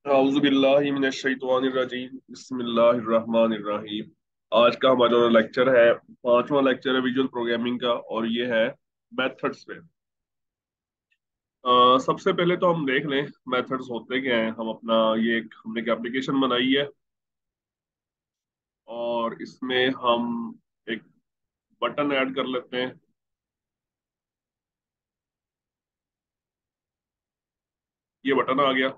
औज़ुबिल्लाहि मिनश्शैतानिर्रजीम बिस्मिल्लाहिर्रहमानिर्रहीम। आज का हमारा लेक्चर है, पांचवा लेक्चर है विजुअल प्रोग्रामिंग का, और ये है मेथड्स पे। सबसे पहले तो हम देख लें मेथड्स होते क्या हैं। हम अपना हमने एक एप्लीकेशन बनाई है, और इसमें हम एक बटन ऐड कर लेते हैं। ये बटन आ गया।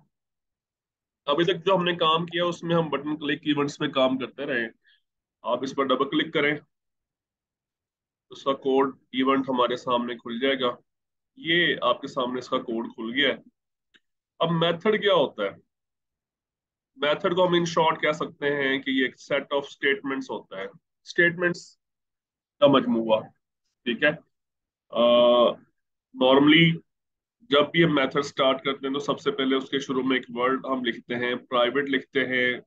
अभी तक जो हमने काम किया उसमें हम बटन क्लिक इवेंट्स में काम करते रहे। आप इस पर डबल क्लिक करें, उसका कोड इवेंट हमारे सामने खुल जाएगा। ये आपके सामने इसका कोड खुल गया है। अब मेथड क्या होता है? मेथड को हम इन शॉर्ट कह सकते हैं कि ये एक सेट ऑफ स्टेटमेंट्स होता है। स्टेटमेंट्स का मजमूआ। ठीक है। नॉर्मली जब भी हम मेथड स्टार्ट करते हैं तो सबसे पहले उसके शुरू में एक वर्ड हम लिखते हैं, प्राइवेट लिखते हैं,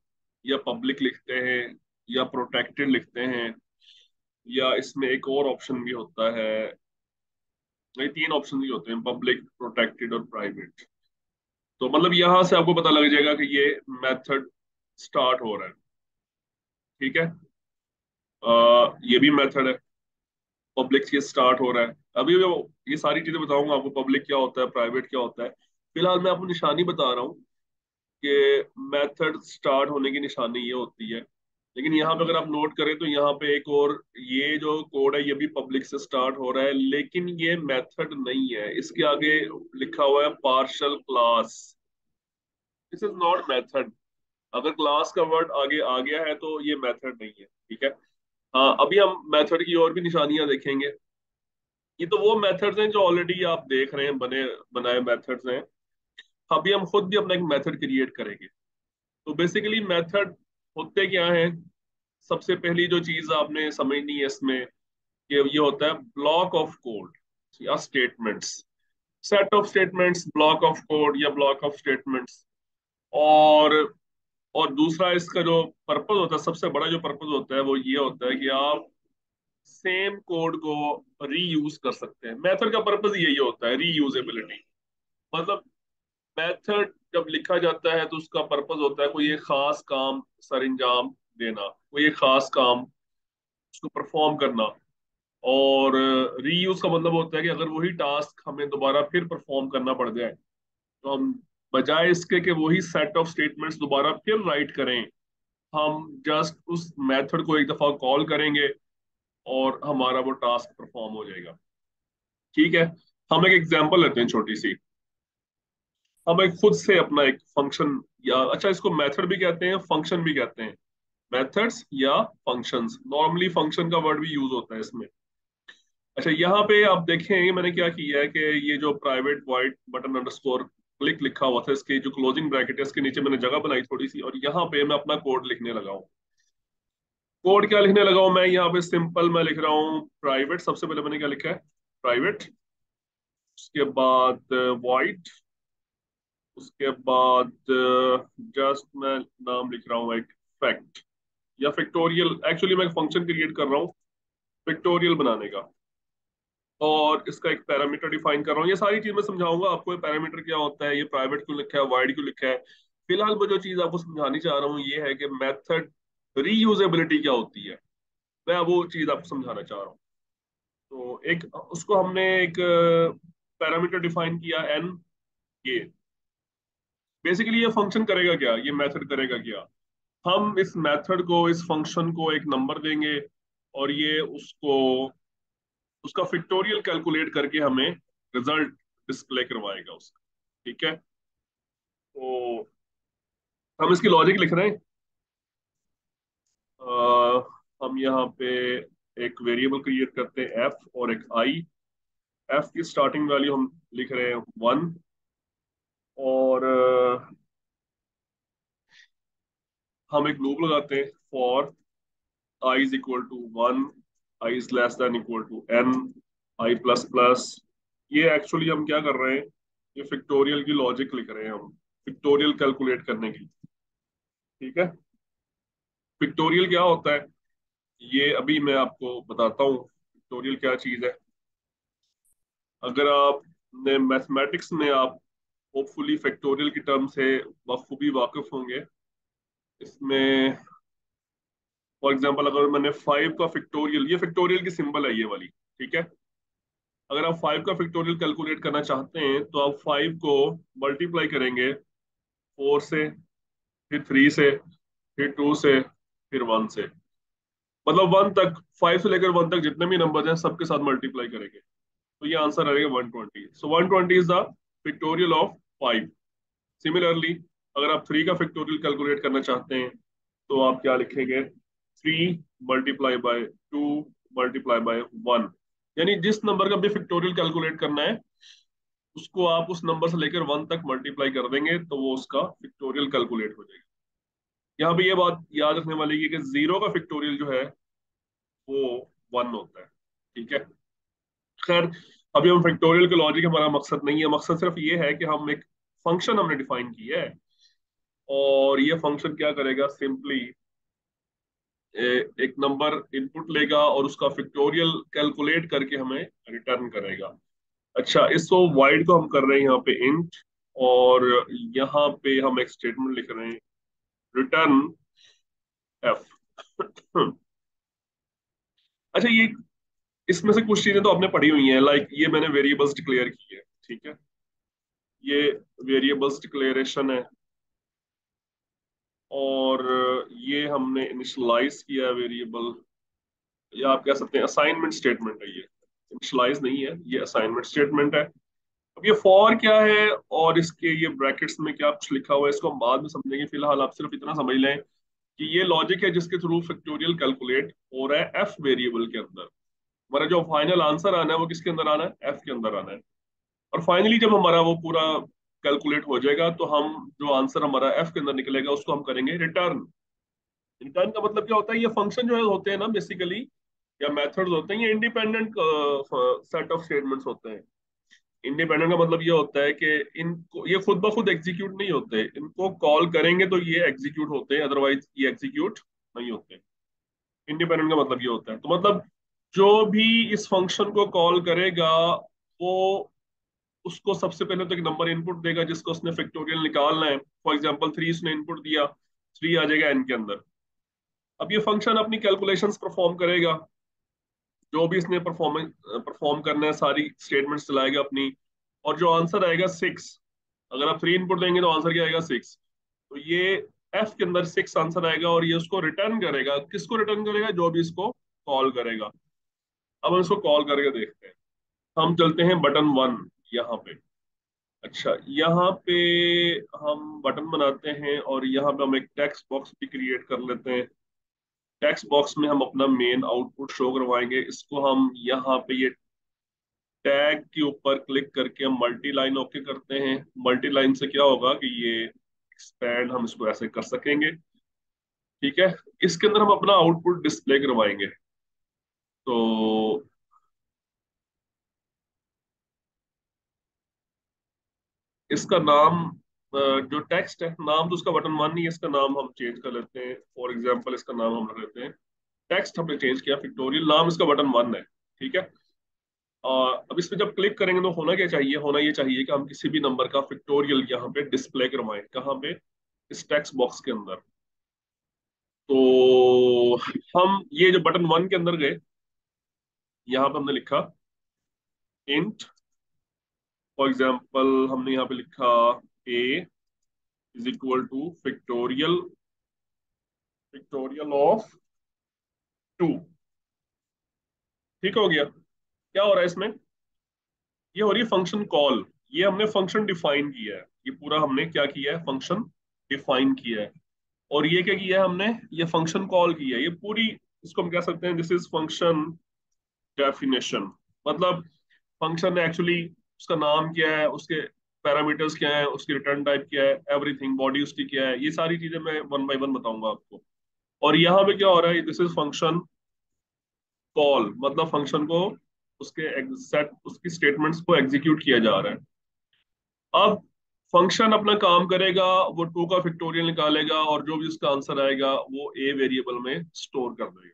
या पब्लिक लिखते हैं, या प्रोटेक्टेड लिखते हैं, या इसमें एक और ऑप्शन भी होता है। ये तीन ऑप्शन भी होते हैं, पब्लिक, प्रोटेक्टेड और प्राइवेट। तो मतलब यहां से आपको पता लग जाएगा कि ये मेथड स्टार्ट हो रहा है। ठीक है। ये भी मेथड है। पब्लिक से स्टार्ट हो रहा है। अभी वो ये सारी चीजें बताऊंगा आपको, पब्लिक क्या होता है, प्राइवेट क्या होता है। फिलहाल मैं आपको निशानी बता रहा हूँ कि मेथड स्टार्ट होने की निशानी ये होती है। लेकिन यहाँ पे अगर आप नोट करें तो यहाँ पे एक और, ये जो कोड है ये भी पब्लिक से स्टार्ट हो रहा है, लेकिन ये मेथड नहीं है। इसके आगे लिखा हुआ है partial class. This is not method. अगर क्लास का वर्ड आगे आ गया है तो ये मेथड नहीं है। ठीक है। हाँ, अभी हम मेथड की और भी निशानियां देखेंगे। ये तो वो मेथड्स हैं जो ऑलरेडी आप देख रहे हैं, बने बनाए मेथड्स हैं। अभी हम खुद भी अपना एक मेथड क्रिएट करेंगे। तो बेसिकली मेथड होते क्या है? सबसे पहली जो चीज आपने समझनी है इसमें, कि ये होता है ब्लॉक ऑफ कोड या statements. Set of statements, block of code या ब्लॉक ऑफ स्टेटमेंट्स। और और दूसरा इसका जो पर्पज होता है, सबसे बड़ा जो पर्पज होता है वो ये होता है कि आप सेम कोड को रीयूज कर सकते हैं। मेथड का पर्पज यही होता है, रीयूजेबिलिटी। मतलब मेथड जब लिखा जाता है तो उसका पर्पज होता है कोई एक खास काम सर अंजाम देना, कोई एक खास काम उसको परफॉर्म करना। और रीयूज का मतलब होता है कि अगर वही टास्क हमें दोबारा फिर परफॉर्म करना पड़ जाए तो हम, बजाय इसके कि वही सेट ऑफ स्टेटमेंट्स दोबारा फिर राइट करें, हम जस्ट उस मेथड को एक दफा कॉल करेंगे और हमारा वो टास्क परफॉर्म हो जाएगा। ठीक है। हम एक एग्जांपल लेते हैं छोटी सी। हम एक खुद से अपना एक फंक्शन, या अच्छा इसको मेथड भी कहते हैं, फंक्शन भी कहते हैं। मेथड्स या फंक्शंस, नॉर्मली फंक्शन का वर्ड भी यूज होता है इसमें। अच्छा, यहाँ पे आप देखें मैंने क्या किया है कि ये जो private void button underscore click लिखा हुआ था, इसके जो क्लोजिंग ब्रैकेट है इसके नीचे मैंने जगह बनाई थोड़ी सी, और यहाँ पे मैं अपना कोड लिखने लगा हूँ। कोड क्या लिखने लगा हूँ मैं यहाँ पे? सिंपल मैं लिख रहा हूँ प्राइवेट। सबसे पहले मैंने क्या लिखा है? प्राइवेट। उसके बाद वॉइड। उसके बाद जस्ट मैं नाम लिख रहा हूँ एक, फैक्ट या फैक्टोरियल। एक्चुअली मैं एक फंक्शन क्रिएट कर रहा हूँ फैक्टोरियल बनाने का, और इसका एक पैरामीटर डिफाइन कर रहा हूँ। ये सारी चीज मैं समझाऊंगा आपको, ये पैरामीटर क्या होता है, ये प्राइवेट क्यों लिखा है, वाइड क्यों लिखा है। फिलहाल मैं जो चीज आपको समझानी चाह रहा हूँ ये है कि मेथड रीयूजेबिलिटी क्या होती है, मैं वो चीज आपको समझाना चाह रहा हूँ। तो एक उसको हमने एक पैरामीटर डिफाइन किया एन। ये बेसिकली ये फंक्शन करेगा क्या, ये मेथड करेगा क्या? हम इस मेथड को, इस फंक्शन को एक नंबर देंगे, और ये उसको, उसका फिक्टोरियल कैलकुलेट करके हमें रिजल्ट डिस्प्ले करवाएगा उसका। ठीक है। तो हम इसकी लॉजिक लिख रहे हैं। हम यहाँ पे एक वेरिएबल क्रिएट करते हैं एफ और एक आई। एफ की स्टार्टिंग वैल्यू हम लिख रहे हैं 1, और हम एक लूप लगाते हैं for i is equal to 1, i is less than equal to n, i plus plus. ये एक्चुअली हम क्या कर रहे हैं, ये फिक्टोरियल की लॉजिक लिख रहे हैं हम, फिक्टोरियल कैलकुलेट करने की। ठीक है। फिक्टोरियल क्या होता है ये अभी मैं आपको बताता हूँ, फिक्टोरियल क्या चीज है। अगर आपने मैथमेटिक्स में आप होपफुली फैक्टोरियल की टर्म से बखूबी वाकिफ होंगे। इसमें फॉर एग्जांपल अगर मैंने 5 का फैक्टोरियल, ये फैक्टोरियल की सिंबल है ये वाली, ठीक है। अगर आप 5 का फैक्टोरियल कैलकुलेट करना चाहते हैं तो आप 5 को मल्टीप्लाई करेंगे 4 से, फिर 3 से, फिर 2 से, फिर 1 से। मतलब 1 तक, 5 से लेकर 1 तक जितने भी नंबर हैं सबके साथ मल्टीप्लाई करेंगे, तो ये आंसर आएगा 120। सो 120 is the factorial of 5। Similarly अगर आप 3 का फैक्टोरियल कैलकुलेट करना चाहते हैं तो आप क्या लिखेंगे, 3 मल्टीप्लाई बाय 2 मल्टीप्लाई बाय 1। यानी जिस नंबर का भी फैक्टोरियल कैलकुलेट करना है उसको आप उस नंबर से लेकर 1 तक मल्टीप्लाई कर देंगे तो वो उसका फैक्टोरियल कैलकुलेट हो जाएगा। यहाँ पे ये बात याद रखने वाली है कि जीरो का फैक्टोरियल जो है वो 1 होता है, ठीक है। खैर, अभी हम फैक्टोरियल के लॉजिक, हमारा मकसद नहीं है, मकसद सिर्फ ये है कि हम एक फंक्शन हमने डिफाइन किया है और ये फंक्शन क्या करेगा, सिंपली एक नंबर इनपुट लेगा और उसका फैक्टोरियल कैलकुलेट करके हमें रिटर्न करेगा। अच्छा, इसको वाइड को हम कर रहे हैं यहाँ पे इंट, और यहाँ पे हम एक स्टेटमेंट लिख रहे हैं रिटर्न एफ। अच्छा, ये इसमें से कुछ चीजें तो आपने पढ़ी हुई हैं, लाइक ये मैंने वेरिएबल्स डिक्लेयर की है, ठीक है। ये वेरिएबल्स डिक्लेरेशन है और ये हमने इनिशियलाइज किया वेरिएबल, या आप कह सकते हैं असाइनमेंट स्टेटमेंट है ये। इनिशियलाइज नहीं है, ये असाइनमेंट स्टेटमेंट है। अब ये फॉर क्या है और इसके ये ब्रैकेट्स में क्या कुछ लिखा हुआ है इसको हम बाद में समझेंगे, फिलहाल आप सिर्फ इतना समझ लें कि ये लॉजिक है जिसके थ्रू फैक्टोरियल कैलकुलेट हो रहा है एफ वेरिएबल के अंदर। हमारा जो फाइनल आंसर आना है वो किसके अंदर आना है, एफ के अंदर आना है। और फाइनली जब हमारा वो पूरा कैलकुलेट हो जाएगा तो हम जो आंसर हमारा एफ के अंदर निकलेगा उसको हम करेंगे रिटर्न। रिटर्न का मतलब क्या होता है, ये फंक्शन जो है होते हैं ना बेसिकली, या मेथड्स होते हैं, ये इंडिपेंडेंट सेट ऑफ स्टेटमेंट्स होते हैं। इंडिपेंडेंट का मतलब ये होता है कि इनको ये खुद ब खुद एग्जीक्यूट नहीं होते, इनको कॉल करेंगे तो ये एग्जीक्यूट होते हैं, अदरवाइज ये एग्जीक्यूट नहीं होते। इंडिपेंडेंट का मतलब ये होता है, तो मतलब जो भी इस फंक्शन को कॉल करेगा वो उसको सबसे पहले तो एक नंबर इनपुट देगा जिसको उसने फैक्टोरियल निकालना है। फॉर एग्जांपल 3 उसने इनपुट दिया, 3 आ जाएगा एन के अंदर। अब ये फंक्शन अपनी कैलकुलेशंस परफॉर्म करेगा, जो भी इसने परफॉर्मेंस परफॉर्म करना है सारी स्टेटमेंट्स चलाएगा अपनी, और जो आंसर आएगा 6। अगर आप 3 इनपुट देंगे तो आंसर क्या आएगा, 6। तो ये एफ के अंदर 6 आंसर आएगा और ये उसको रिटर्न करेगा, किसको रिटर्न करेगा, जो भी इसको कॉल करेगा। अब हम इसको कॉल करके देखते हैं। हम चलते हैं बटन 1 यहाँ पे। अच्छा, यहाँ पे हम बटन बनाते हैं और यहाँ पे हम एक टेक्स्ट बॉक्स भी क्रिएट कर लेते हैं। टेक्स्ट बॉक्स में हम अपना मेन आउटपुट शो करवाएंगे, इसको हम यहाँ पे ये टैग के ऊपर क्लिक करके हम मल्टी लाइन ओके करते हैं। मल्टी लाइन से क्या होगा कि ये एक्सपैंड हम इसको ऐसे कर सकेंगे, ठीक है। इसके अंदर हम अपना आउटपुट डिस्प्ले करवाएंगे। तो इसका नाम जो टेक्स्ट है, नाम तो उसका बटन 1 नहीं है, इसका नाम हम चेंज कर लेते हैं। फॉर एग्जांपल इसका नाम हम रख लेते हैं, टेक्स्ट हमने चेंज किया फैक्टोरियल, नाम इसका बटन 1 है, ठीक है। अब इस पे जब क्लिक करेंगे तो होना क्या चाहिए, होना ये चाहिए कि हम किसी भी नंबर का फैक्टोरियल यहाँ पे डिस्प्ले करवाएं। कहाँ पे, इस टेक्स्ट बॉक्स के अंदर। तो हम ये जो बटन 1 के अंदर गए, यहाँ पे हमने लिखा इंट, फॉर एग्जाम्पल हमने यहाँ पे लिखा A is equal to factorial, factorial of 2। ठीक हो गया। क्या हो रहा है इसमें, ये हो रही है फंक्शन कॉल। ये हमने फंक्शन डिफाइन किया है, ये पूरा हमने क्या किया है, फंक्शन डिफाइन किया है। और ये क्या किया है हमने, ये फंक्शन कॉल किया है, ये पूरी, इसको हम कह सकते हैं दिस इज फंक्शन डेफिनेशन। मतलब फंक्शन एक्चुअली उसका नाम क्या है, उसके पैरामीटर्स क्या है, उसकी रिटर्न टाइप क्या है, एवरीथिंग, बॉडी उसकी क्या है, ये सारी चीजें मैं 1 बाय 1 बताऊंगा आपको। और यहाँ पे क्या हो रहा है, दिस इज फंक्शन कॉल, मतलब फंक्शन को उसके सेट, उसकी स्टेटमेंट्स को एग्जीक्यूट किया जा रहा है। अब फंक्शन अपना काम करेगा, वो 2 का फैक्टोरियल निकालेगा और जो भी उसका आंसर आएगा वो ए वेरिएबल में स्टोर कर देगा।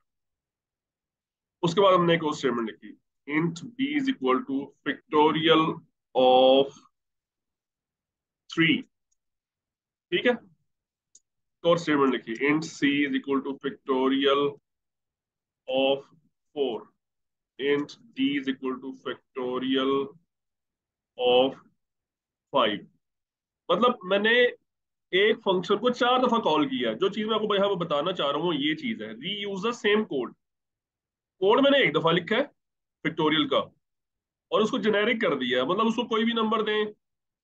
उसके बाद हमने एक और स्टेटमेंट लिखी, int b is equal to factorial of 3। ठीक है, तो और स्टेटमेंट लिखिए, int c is equal to factorial of 4, int d is equal to factorial of 5। मतलब मैंने एक फंक्शन को 4 दफा कॉल किया है। जो चीज मैं आपको यहाँ पे बताना चाह रहा हूँ ये चीज है, री use the same code. Code मैंने एक दफा लिखा है फैक्टोरियल का, और उसको जेनेरिक कर दिया है। मतलब उसको कोई भी नंबर दें,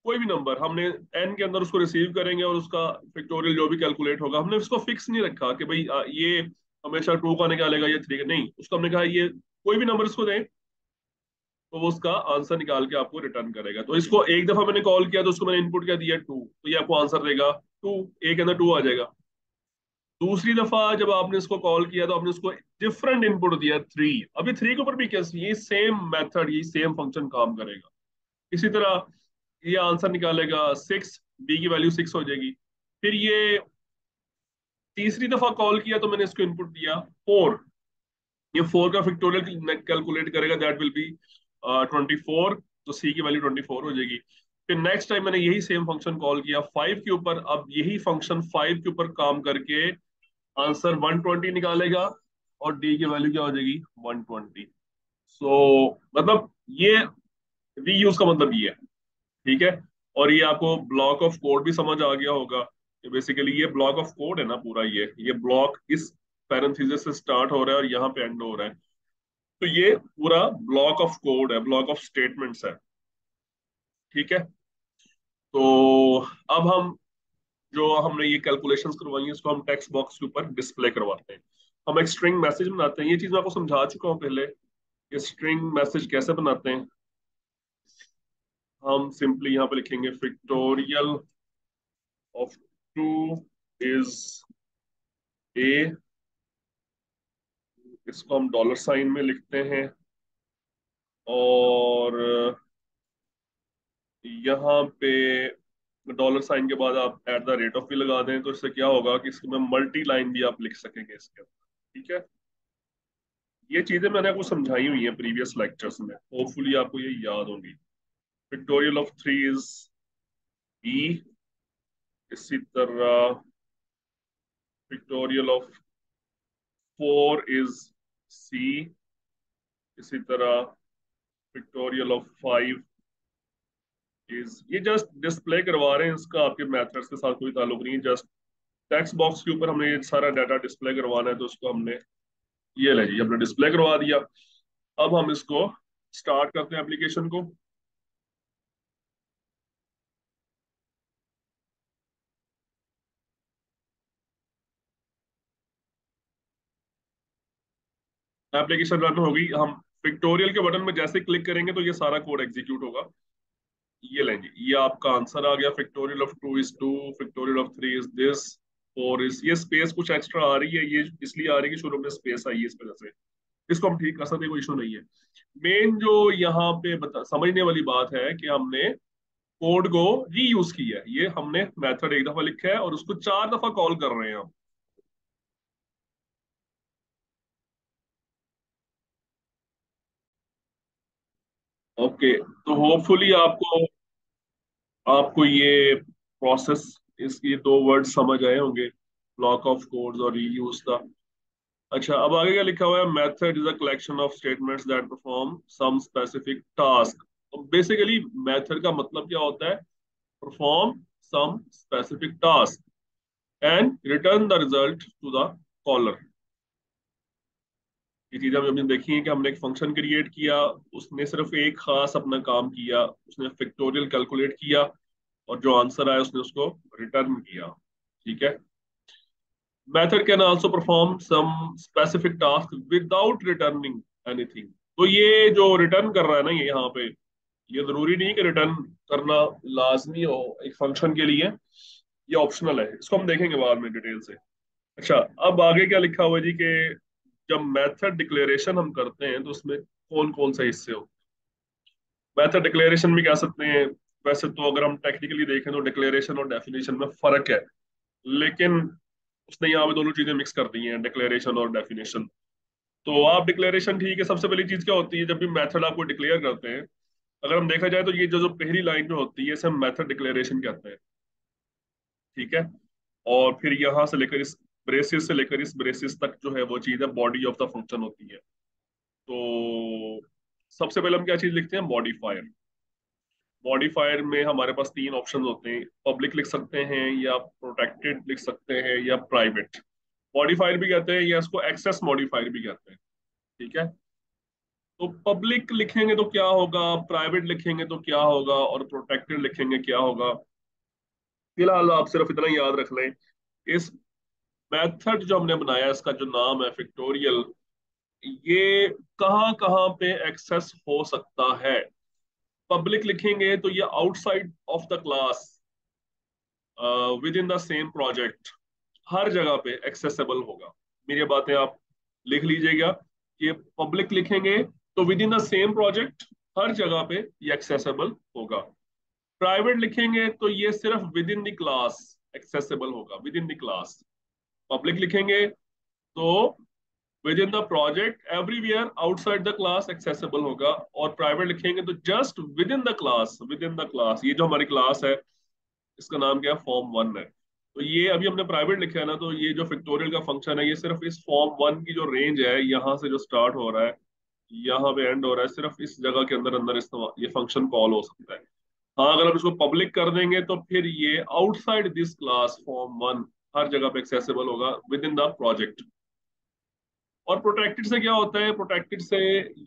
कोई भी नंबर हमने एन के अंदर उसको रिसीव करेंगे, और उसका फैक्टोरियल जो भी कैलकुलेट होगा, हमने उसको फिक्स नहीं रखा कि भाई ये हमेशा 2 का निकालेगा या 3 का। नहीं, उसको हमने कहा ये कोई भी नंबर इसको दें तो वो उसका आंसर निकाल के आपको रिटर्न करेगा। तो इसको एक दफा मैंने कॉल किया तो उसको मैंने इनपुट क्या दिया 2, तो ये आपको आंसर देगा 2, ए के अंदर 2 आ जाएगा। दूसरी दफा जब आपने इसको कॉल किया तो आपने उसको डिफरेंट इनपुट दिया 3। अभी 3 के ऊपर भी कैसे ये सेम मेथड, ये सेम फंक्शन काम करेगा। इसी तरह ये आंसर निकालेगा 6, बी की वैल्यू 6 हो जाएगी। फिर ये तीसरी दफा कॉल किया तो मैंने इसको इनपुट दिया 4, ये 4 का फैक्टोरियल कैलकुलेट करेगा, दैट विल बी 24, तो सी की वैल्यू 24 हो जाएगी। फिर नेक्स्ट टाइम मैंने यही सेम फंक्शन कॉल किया 5 के ऊपर, अब यही फंक्शन 5 के ऊपर काम करके आंसर 120 निकालेगा, और डी की वैल्यू क्या हो जाएगी 120। सो मतलब ये रीयूज का मतलब ये है। ठीक है, और ये आपको ब्लॉक ऑफ कोड भी समझ आ गया होगा कि बेसिकली ये ब्लॉक ऑफ कोड है ना पूरा, ये ब्लॉक इस पैरेंथेसिस से स्टार्ट हो रहा है और यहाँ पे एंड हो रहा है। तो ये पूरा ब्लॉक ऑफ कोड है, ब्लॉक ऑफ स्टेटमेंट्स है। ठीक है, तो अब हम जो हमने ये कैलकुलेशंस करवाई है इसको हम टेक्स्ट बॉक्स के ऊपर डिस्प्ले करवाते हैं। हम एक स्ट्रिंग मैसेज बनाते हैं, ये चीज मैं आपको समझा चुका हूँ पहले कि स्ट्रिंग मैसेज कैसे बनाते हैं। हम सिंपली यहाँ पे लिखेंगे फैक्टोरियल ऑफ 2 इज ए, इसको हम डॉलर साइन में लिखते हैं, और यहाँ पे डॉलर साइन के बाद आप एट द रेट ऑफ भी लगा दें, तो इससे क्या होगा कि इसमें मल्टी लाइन भी आप लिख सकेंगे इसके अंदर। ठीक है, ये चीजें मैंने आपको समझाई हुई हैं प्रीवियस लेक्चर्स में, होपफुली आपको ये याद होंगी। पिक्टोरियल ऑफ 3 इज बी, इसी तरह पिक्टोरियल ऑफ 4 इज सी, इसी तरह पिक्टोरियल ऑफ 5 इज, ये जस्ट डिस्प्ले करवा रहे हैं, इसका आपके मेथड्स के साथ कोई ताल्लुक नहीं है। जस्ट टेक्स्ट बॉक्स के ऊपर हमने ये सारा डाटा डिस्प्ले करवाना है, तो उसको हमने ये ले जी हमने डिस्प्ले करवा दिया। अब हम इसको स्टार्ट करते हैं एप्लीकेशन को। एप्लीकेशन रन होगी, हम पिक्टोरियल के बटन में जैसे क्लिक करेंगे तो ये सारा कोड एग्जीक्यूट होगा। ये लेंगे, ये आपका आंसर आ गया, factorial of 2 is 2, factorial of 3 is this, 4 is, ये स्पेस कुछ एक्स्ट्रा आ रही है, ये इसलिए आ रही है कि शुरू में स्पेस आई है इस वजह से। इसको हम ठीक कर सकते हैं, कोई इशू नहीं है। मेन जो यहाँ पे समझने वाली बात है कि हमने कोड को रीयूज किया है। ये हमने मेथड एक दफा लिखा है और उसको 4 दफा कॉल कर रहे हैं हम। ओके, तो होपफुली आपको आपको ये प्रोसेस, इसके 2 वर्ड समझ आए होंगे, ब्लॉक ऑफ कोड्स और रीयूज का। अच्छा, अब आगे क्या लिखा हुआ है, method is a collection of statements that perform some specific task. Basically method का मतलब क्या होता है, perform some specific task and return the result to the caller. ये चीज हमने देखी है कि हमने एक फंक्शन क्रिएट किया, उसने सिर्फ एक खास अपना काम किया, उसने फैक्टोरियल कैलकुलेट किया, और जो आंसर आया उसने उसको रिटर्न किया। ठीक है, method can also perform some specific task without returning anything. तो ये जो रिटर्न कर रहा है ना ये यहाँ पे, ये जरूरी नहीं कि रिटर्न करना लाजमी हो एक फंक्शन के लिए, ये ऑप्शनल है, इसको हम देखेंगे बाद में डिटेल से। अच्छा, अब आगे क्या लिखा हुआ है जी कि जब मेथड डिक्लेरेशन हम करते हैं तो उसमें कौन कौन से हिस्से हो। मेथड डिक्लेरेशन भी कह सकते हैं, वैसे तो अगर हम टेक्निकली देखें तो डिक्लेरेशन और डेफिनेशन में फर्क है, लेकिन उसने यहाँ पे दोनों चीजें मिक्स कर दी हैं, डिक्लेरेशन और डेफिनेशन। तो आप डिक्लेरेशन ठीक है, सबसे पहली चीज क्या होती है जब भी मेथड आपको डिक्लेयर करते हैं अगर हम देखा जाए तो ये जो जो पहली लाइन में होती है इसे हम मेथड डिक्लेरेशन कहते हैं। ठीक है। और फिर यहाँ से लेकर इस ब्रेसिस से लेकर इस ब्रेसिस तक जो है वो चीज है बॉडी ऑफ द फंक्शन होती है। तो सबसे पहले हम क्या चीज लिखते हैं, मॉडिफायर। मॉडिफायर में हमारे पास तीन ऑप्शन होते हैं, पब्लिक लिख सकते हैं या प्रोटेक्टेड लिख सकते हैं या प्राइवेट मॉडिफायर भी कहते हैं, या इसको एक्सेस मॉडिफायर भी कहते हैं। ठीक है। तो पब्लिक लिखेंगे तो क्या होगा, प्राइवेट लिखेंगे तो क्या होगा, और प्रोटेक्टेड लिखेंगे क्या होगा। फिलहाल आप सिर्फ इतना ही याद रख लें, इस मेथड जो हमने बनाया इसका जो नाम है फैक्टोरियल, ये कहाँ कहाँ पे एक्सेस हो सकता है। पब्लिक लिखेंगे तो ये outside of the class, within the same project, हर जगह पे एक्सेसिबल होगा। मेरी ये बातें आप लिख लीजिएगा कि पब्लिक लिखेंगे तो within the same project हर जगह पे ये एक्सेसिबल होगा। प्राइवेट लिखेंगे तो ये सिर्फ within the class accessible होगा, within the class. Public लिखेंगे तो within the project everywhere outside the class accessible होगा, और प्राइवेट लिखेंगे तो just within the class, within the class. ये जो हमारी क्लास है इसका नाम क्या है, फॉर्म 1 है। तो ये अभी हमने प्राइवेट लिखा है ना, तो ये जो फैक्टोरियल का फंक्शन है ये सिर्फ इस फॉर्म 1 की जो रेंज है, यहाँ से जो स्टार्ट हो रहा है यहाँ पे एंड हो रहा है, सिर्फ इस जगह के अंदर अंदर इस्तेमाल ये फंक्शन कॉल हो सकता है। हाँ, अगर हम इसको पब्लिक कर देंगे तो फिर ये आउटसाइड दिस क्लास फॉर्म 1 हर जगह पे एक्सेसिबल होगा विद इन द प्रोजेक्ट। और प्रोटेक्टेड से क्या होता है, प्रोटेक्टेड से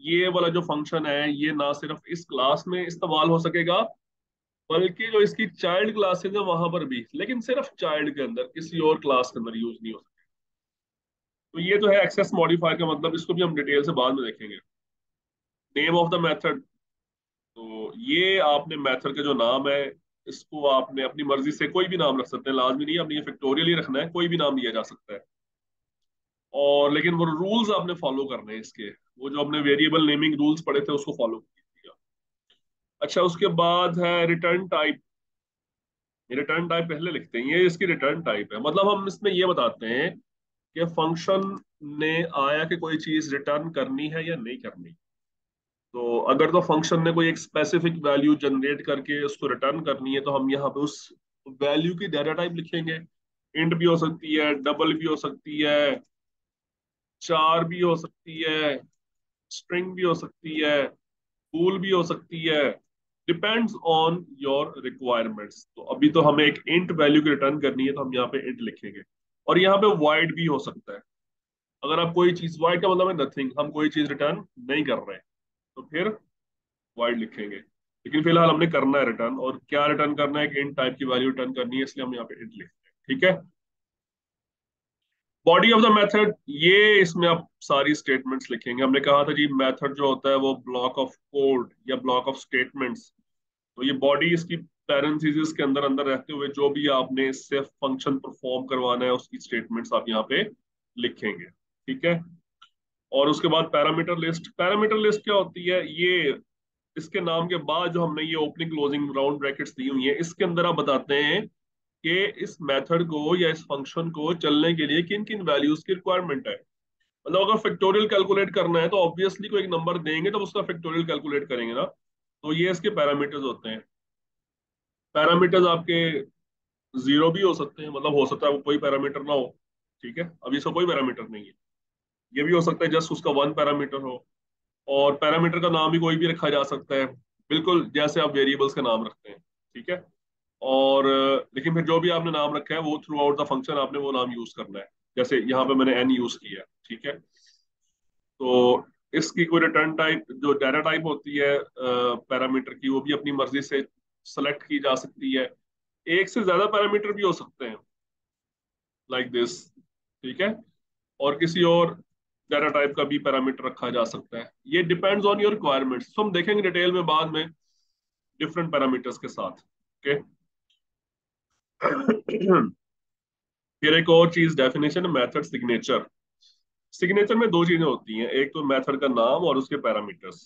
ये वाला जो फंक्शन है ये ना सिर्फ इस क्लास में इस्तेमाल हो सकेगा, बल्कि जो इसकी चाइल्ड क्लासेज है वहां पर भी, लेकिन सिर्फ चाइल्ड के अंदर, किसी और क्लास के अंदर यूज नहीं हो सकता। तो ये तो है एक्सेस मॉडिफायर का मतलब, इसको भी हम डिटेल से बाद में देखेंगे। नेम ऑफ द मेथड, तो ये आपने मेथड का जो नाम है इसको आपने अपनी मर्जी से कोई भी नाम रख सकते हैं, लाजमी नहीं है आपने ये फैक्टोरियल ही रखना है, कोई भी नाम दिया जा सकता है। और लेकिन वो रूल्स आपने फॉलो करने हैं इसके, वो जो अपने वेरिएबल नेमिंग रूल्स पढ़े थे उसको फॉलो कीजिएगा। अच्छा, उसके बाद है रिटर्न टाइप। रिटर्न टाइप पहले लिखते हैं, ये इसकी रिटर्न टाइप है, मतलब हम इसमें ये बताते हैं कि फंक्शन ने आया कि कोई चीज रिटर्न करनी है या नहीं करनी। तो अगर तो फंक्शन ने कोई एक स्पेसिफिक वैल्यू जनरेट करके उसको रिटर्न करनी है तो हम यहाँ पे उस वैल्यू की डाटा टाइप लिखेंगे। इंट भी हो सकती है, डबल भी हो सकती है, चार भी हो सकती है, स्ट्रिंग भी हो सकती है, बूल भी हो सकती है, डिपेंड्स ऑन योर रिक्वायरमेंट्स। तो अभी तो हमें एक इंट वैल्यू की रिटर्न करनी है तो हम यहाँ पे इंट लिखेंगे। और यहाँ पे वाइड भी हो सकता है, अगर आप कोई चीज, वाइड का मतलब है नथिंग, हम कोई चीज रिटर्न नहीं कर रहे हैं तो फिर वाइड लिखेंगे। लेकिन फिलहाल हमने करना है रिटर्न, और क्या रिटर्न करना है, एक इंट टाइप की वैल्यू रिटर्न करनी है, इसलिए हम यहाँ पे इंट लिखते हैं। ठीक है। बॉडी ऑफ द मेथड, ये इसमें आप सारी स्टेटमेंट्स लिखेंगे। हमने कहा था जी मेथड जो होता है वो ब्लॉक ऑफ कोड या ब्लॉक ऑफ स्टेटमेंट्स, तो ये बॉडी इसकी पैरेंथेसिस के अंदर अंदर रहते हुए जो भी आपने इससे फंक्शन परफॉर्म करवाना है उसकी स्टेटमेंट्स आप यहाँ पे लिखेंगे। ठीक है। और उसके बाद पैरामीटर लिस्ट। पैरामीटर लिस्ट क्या होती है, ये इसके नाम के बाद जो हमने ये ओपनिंग क्लोजिंग राउंड ब्रैकेट्स दी हुई है इसके अंदर आप बताते हैं कि इस मेथड को या इस फंक्शन को चलने के लिए किन किन वैल्यूज की रिक्वायरमेंट है। मतलब अगर फैक्टोरियल कैलकुलेट करना है तो ऑब्वियसली कोई एक नंबर देंगे तो उसका फैक्टोरियल कैलकुलेट करेंगे ना, तो ये इसके पैरामीटर्स होते हैं। पैरामीटर्स आपके जीरो भी हो सकते हैं, मतलब हो सकता है वो कोई पैरामीटर ना हो। ठीक है, अब इसका कोई पैरामीटर नहीं है। ये भी हो सकता है जस्ट उसका वन पैरामीटर हो। और पैरामीटर का नाम भी कोई भी रखा जा सकता है, बिल्कुल जैसे आप वेरिएबल्स का नाम रखते हैं। ठीक है। और लेकिन फिर जो भी आपने नाम रखा है वो थ्रू आउट द फंक्शन आपने वो नाम यूज करना है। जैसे यहाँ पे मैंने एन यूज किया है। ठीक है। तो इसकी कोई रिटर्न टाइप जो डाटा टाइप होती है पैरामीटर की, वो भी अपनी मर्जी से सेलेक्ट की जा सकती है। एक से ज्यादा पैरामीटर भी हो सकते हैं, लाइक दिस। ठीक है। और किसी और डाटा टाइप का भी पैरामीटर रखा जा सकता है, ये डिपेंड्स ऑन योर रिक्वायरमेंट्स, तो हम देखेंगे डिटेल में बाद में डिफरेंट पैरामीटर्स के साथ। ओके। फिर एक और चीज डेफिनेशन, मेथड सिग्नेचर। सिग्नेचर में दो चीजें होती हैं, एक तो मेथड का नाम और उसके पैरामीटर्स।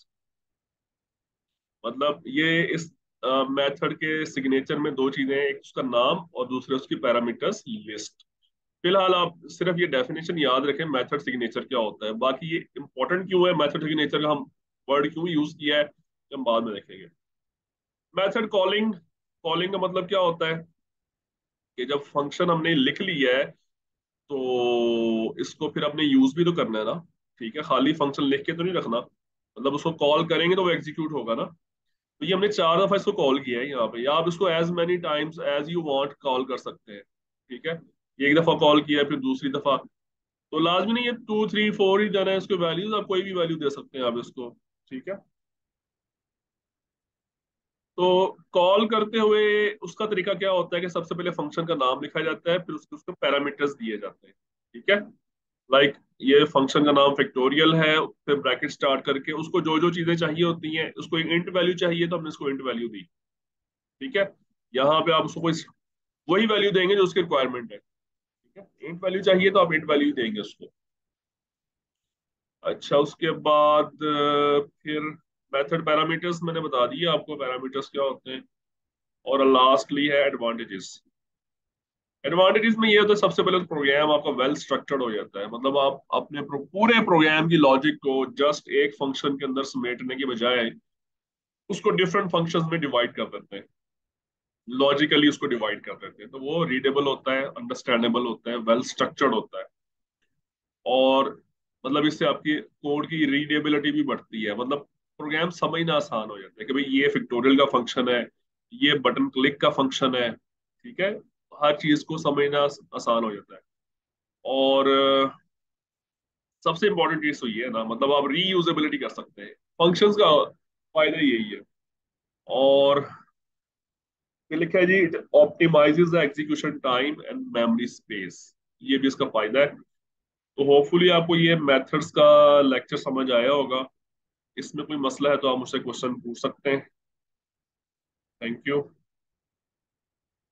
मतलब ये इस मेथड के सिग्नेचर में दो चीजें हैं, एक उसका नाम और दूसरे उसकी पैरामीटर्स लिस्ट। फिलहाल आप सिर्फ ये डेफिनेशन याद रखें मेथड सिग्नेचर क्या होता है, बाकी ये इंपॉर्टेंट क्यों है, मेथड सिग्नेचर का हम वर्ड क्यों यूज किया है, हम बाद में देखेंगे। मेथड कॉलिंग, कॉलिंग का मतलब क्या होता है कि जब फंक्शन हमने लिख लिया है तो इसको फिर अपने यूज भी तो करना है ना। ठीक है, खाली फंक्शन लिख के तो नहीं रखना, मतलब उसको कॉल करेंगे तो वो एग्जीक्यूट होगा ना। तो ये हमने 4 दफा इसको कॉल किया है यहाँ पे, या आप इसको as many times as you want call कर सकते हैं। ठीक है, एक दफा कॉल किया फिर दूसरी दफा, तो लाजमी नहीं है 2 3 4 ही देना है इसको वैल्यूज, आप कोई भी वैल्यू दे सकते हैं आप इसको। ठीक है, तो कॉल करते हुए उसका तरीका क्या होता है कि सबसे पहले फंक्शन का नाम लिखा जाता है, फिर उसके उसको पैरामीटर्स दिए जाते हैं। ठीक है, लाइक ये फंक्शन का नाम फैक्टोरियल है, फिर ब्रैकेट स्टार्ट करके उसको जो जो चीजें चाहिए होती हैं, उसको एक इंट वैल्यू चाहिए तो हमने उसको इंट वैल्यू दी। ठीक है, यहाँ पे आप उसको कोई वही वैल्यू देंगे जो उसकी रिक्वायरमेंट है। ठीक है, इंट वैल्यू चाहिए तो आप इंट वैल्यू देंगे उसको। अच्छा, उसके बाद फिर मेथड पैरामीटर्स मैंने बता दिया आपको, पैरामीटर्स क्या होते हैं। और लास्टली है एडवांटेजेस। एडवांटेजेस में ये होता है सबसे पहले तो प्रोग्राम आपका वेल स्ट्रक्चर्ड हो जाता है, मतलब आप अपने पूरे प्रोग्राम की लॉजिक को जस्ट एक फंक्शन के अंदर समेटने के बजाय उसको डिफरेंट फंक्शंस में डिवाइड कर देते हैं, लॉजिकली उसको डिवाइड कर देते हैं, तो वो रीडेबल होता है, अंडरस्टैंडेबल होता है, वेल स्ट्रक्चर्ड होता है। और मतलब इससे आपकी कोड की रीडेबिलिटी भी बढ़ती है, मतलब प्रोग्राम समझना आसान हो जाता है कि भाई ये पिक्टोरियल का फंक्शन है, ये बटन क्लिक का फंक्शन है। ठीक है, हर चीज को समझना आसान हो जाता है। और सबसे इंपॉर्टेंट चीज तो ये है ना, मतलब आप रीयूजेबिलिटी कर सकते हैं फंक्शंस का, फायदा यही है। और फिर लिखा है जी, it optimises the execution time and memory space, ये भी इसका फायदा है। तो होपफुली आपको ये मेथड्स का लेक्चर समझ आया होगा। इसमें कोई मसला है तो आप मुझसे क्वेश्चन पूछ सकते हैं। Thank you.